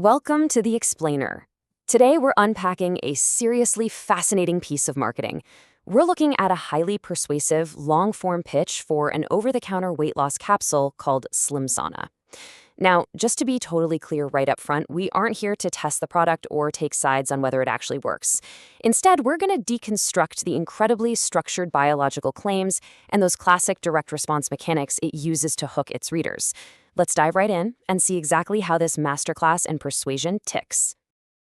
Welcome to The Explainer. Today we're unpacking a seriously fascinating piece of marketing. We're looking at a highly persuasive, long-form pitch for an over-the-counter weight loss capsule called SlimSana. Now, just to be totally clear right up front, we aren't here to test the product or take sides on whether it actually works. Instead, we're going to deconstruct the incredibly structured biological claims and those classic direct response mechanics it uses to hook its readers. Let's dive right in and see exactly how this masterclass in persuasion ticks.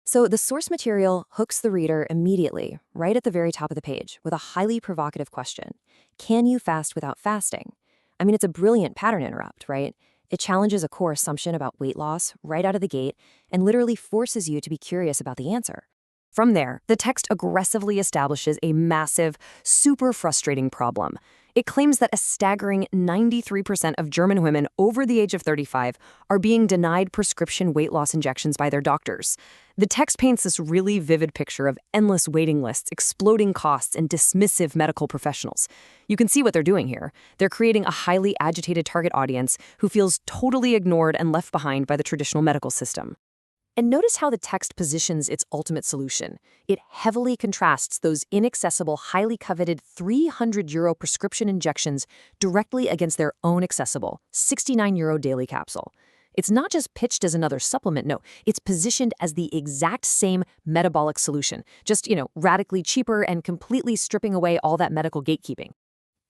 So the source material hooks the reader immediately, right at the very top of the page, with a highly provocative question. Can you fast without fasting? I mean, it's a brilliant pattern interrupt, right? It challenges a core assumption about weight loss right out of the gate and literally forces you to be curious about the answer. From there, the text aggressively establishes a massive, super frustrating problem. It claims that a staggering 93% of German women over the age of 35 are being denied prescription weight loss injections by their doctors. The text paints this really vivid picture of endless waiting lists, exploding costs, and dismissive medical professionals. You can see what they're doing here. They're creating a highly agitated target audience who feels totally ignored and left behind by the traditional medical system. And notice how the text positions its ultimate solution. It heavily contrasts those inaccessible, highly coveted €300 prescription injections directly against their own accessible €69 daily capsule. It's not just pitched as another supplement, no, it's positioned as the exact same metabolic solution, just, radically cheaper and completely stripping away all that medical gatekeeping.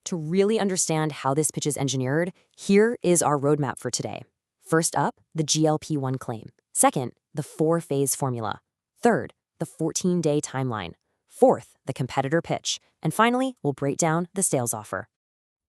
To really understand how this pitch is engineered, here is our roadmap for today. First up, the GLP-1 claim. Second, the 4-phase formula. Third, the 14-day timeline. Fourth, the competitor pitch. And finally, we'll break down the sales offer.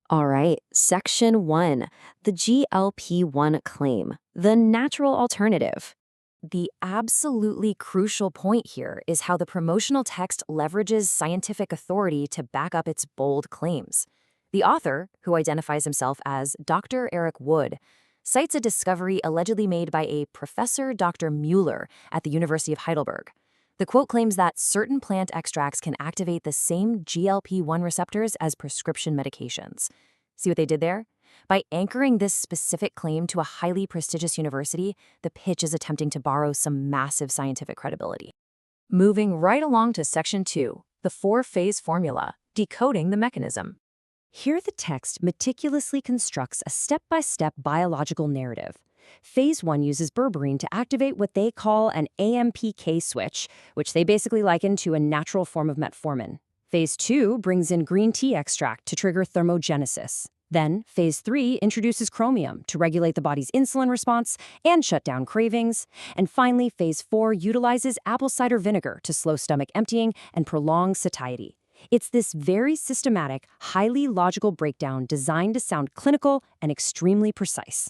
All right, Section 1, the GLP-1 claim, the natural alternative. The absolutely crucial point here is how the promotional text leverages scientific authority to back up its bold claims. The author, who identifies himself as Dr. Eric Wood, cites a discovery allegedly made by a Professor Dr. Mueller at the University of Heidelberg. The quote claims that certain plant extracts can activate the same GLP-1 receptors as prescription medications. See what they did there? By anchoring this specific claim to a highly prestigious university, the pitch is attempting to borrow some massive scientific credibility. Moving right along to Section 2, the 4-phase formula, decoding the mechanism. Here the text meticulously constructs a step-by-step biological narrative. Phase 1 uses berberine to activate what they call an AMPK switch, which they basically liken to a natural form of metformin. Phase 2 brings in green tea extract to trigger thermogenesis. Then, Phase 3 introduces chromium to regulate the body's insulin response and shut down cravings. And finally, Phase 4 utilizes apple cider vinegar to slow stomach emptying and prolong satiety. It's this very systematic, highly logical breakdown designed to sound clinical and extremely precise.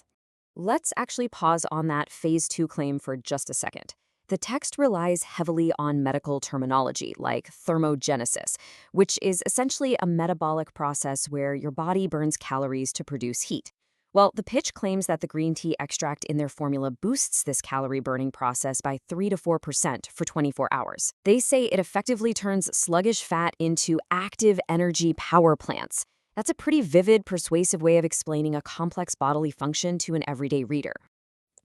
Let's actually pause on that Phase 2 claim for just a second. The text relies heavily on medical terminology like thermogenesis, which is essentially a metabolic process where your body burns calories to produce heat. Well, the pitch claims that the green tea extract in their formula boosts this calorie-burning process by 3 to 4% for 24 hours. They say it effectively turns sluggish fat into active energy power plants. That's a pretty vivid, persuasive way of explaining a complex bodily function to an everyday reader.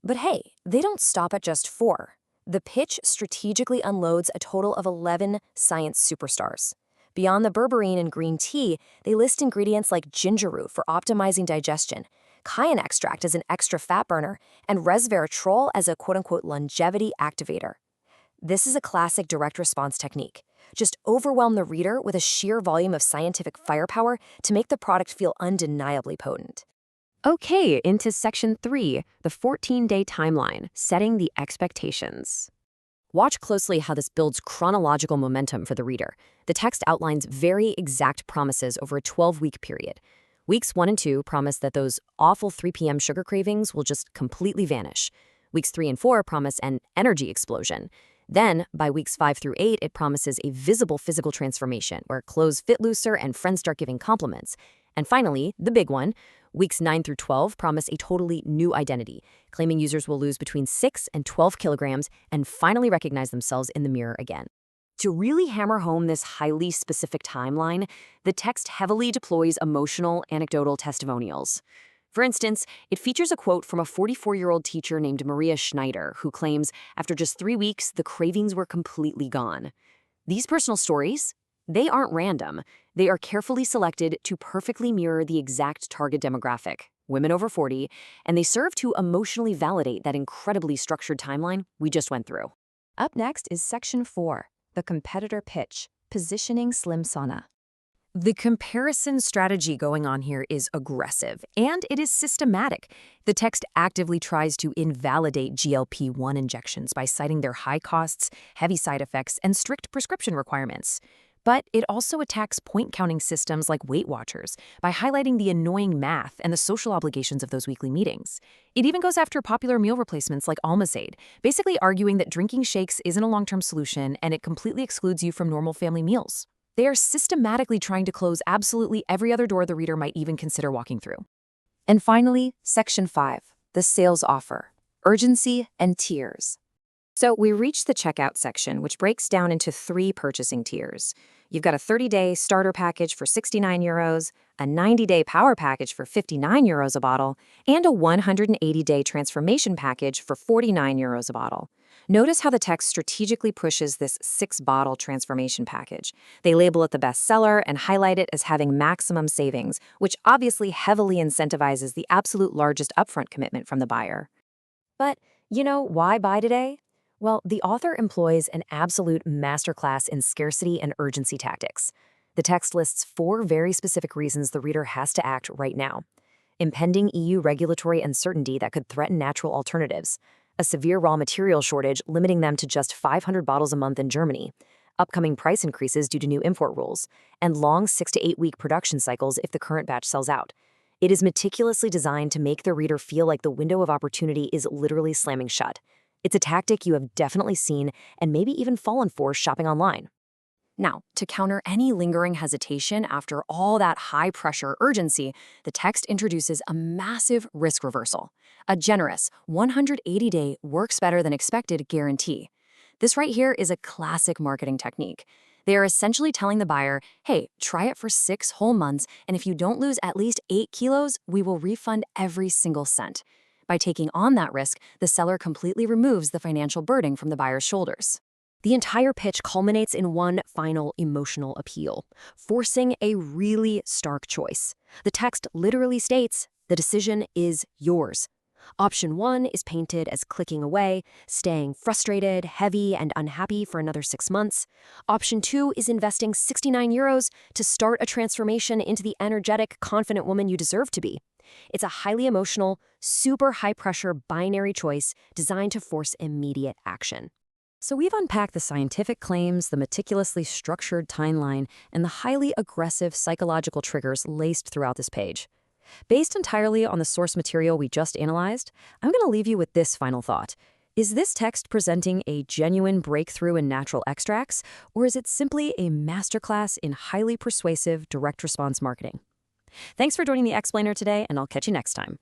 But hey, they don't stop at just 4. The pitch strategically unloads a total of 11 science superstars. Beyond the berberine and green tea, they list ingredients like ginger root for optimizing digestion, cayenne extract as an extra fat burner, and resveratrol as a quote-unquote longevity activator. This is a classic direct response technique. Just overwhelm the reader with a sheer volume of scientific firepower to make the product feel undeniably potent. Okay, into Section 3, the 14-day timeline, setting the expectations. Watch closely how this builds chronological momentum for the reader. The text outlines very exact promises over a 12-week period. Weeks 1 and 2 promise that those awful 3 p.m. sugar cravings will just completely vanish. Weeks 3 and 4 promise an energy explosion. Then, by weeks 5 through 8, it promises a visible physical transformation where clothes fit looser and friends start giving compliments. And finally, the big one, weeks 9 through 12 promise a totally new identity, claiming users will lose between 6 and 12 kilograms and finally recognize themselves in the mirror again. To really hammer home this highly specific timeline, the text heavily deploys emotional, anecdotal testimonials. For instance, it features a quote from a 44-year-old teacher named Maria Schneider, who claims after just 3 weeks, the cravings were completely gone. These personal stories, they aren't random. They are carefully selected to perfectly mirror the exact target demographic, women over 40, and they serve to emotionally validate that incredibly structured timeline we just went through. Up next is Section 4, the competitor pitch, positioning SlimSana. The comparison strategy going on here is aggressive, and it is systematic. The text actively tries to invalidate GLP-1 injections by citing their high costs, heavy side effects, and strict prescription requirements. But it also attacks point-counting systems like Weight Watchers by highlighting the annoying math and the social obligations of those weekly meetings. It even goes after popular meal replacements like Almazade, basically arguing that drinking shakes isn't a long-term solution and it completely excludes you from normal family meals. They are systematically trying to close absolutely every other door the reader might even consider walking through. And finally, Section 5, the sales offer, urgency and tiers. So we reach the checkout section, which breaks down into 3 purchasing tiers. You've got a 30-day starter package for €69, a 90-day power package for €59 a bottle, and a 180-day transformation package for €49 a bottle. Notice how the text strategically pushes this 6-bottle transformation package. They label it the best seller and highlight it as having maximum savings, which obviously heavily incentivizes the absolute largest upfront commitment from the buyer. But, why buy today? Well, the author employs an absolute masterclass in scarcity and urgency tactics. The text lists 4 very specific reasons the reader has to act right now. Impending EU regulatory uncertainty that could threaten natural alternatives, a severe raw material shortage limiting them to just 500 bottles a month in Germany, upcoming price increases due to new import rules, and long 6 to 8 week production cycles if the current batch sells out. It is meticulously designed to make the reader feel like the window of opportunity is literally slamming shut. It's a tactic you have definitely seen and maybe even fallen for shopping online. Now, to counter any lingering hesitation after all that high-pressure urgency, the text introduces a massive risk reversal, a generous 180-day works better than expected guarantee. This right here is a classic marketing technique. They are essentially telling the buyer, hey, try it for 6 whole months, and if you don't lose at least 8 kilos, we will refund every single cent. By taking on that risk, the seller completely removes the financial burden from the buyer's shoulders. The entire pitch culminates in one final emotional appeal, forcing a really stark choice. The text literally states, the decision is yours. Option 1 is painted as clicking away, staying frustrated, heavy, and unhappy for another 6 months. Option 2 is investing €69 to start a transformation into the energetic, confident woman you deserve to be. It's a highly emotional, super high-pressure binary choice designed to force immediate action. So we've unpacked the scientific claims, the meticulously structured timeline, and the highly aggressive psychological triggers laced throughout this page. Based entirely on the source material we just analyzed, I'm going to leave you with this final thought. Is this text presenting a genuine breakthrough in natural extracts, or is it simply a masterclass in highly persuasive direct response marketing? Thanks for joining the Explainer today, and I'll catch you next time.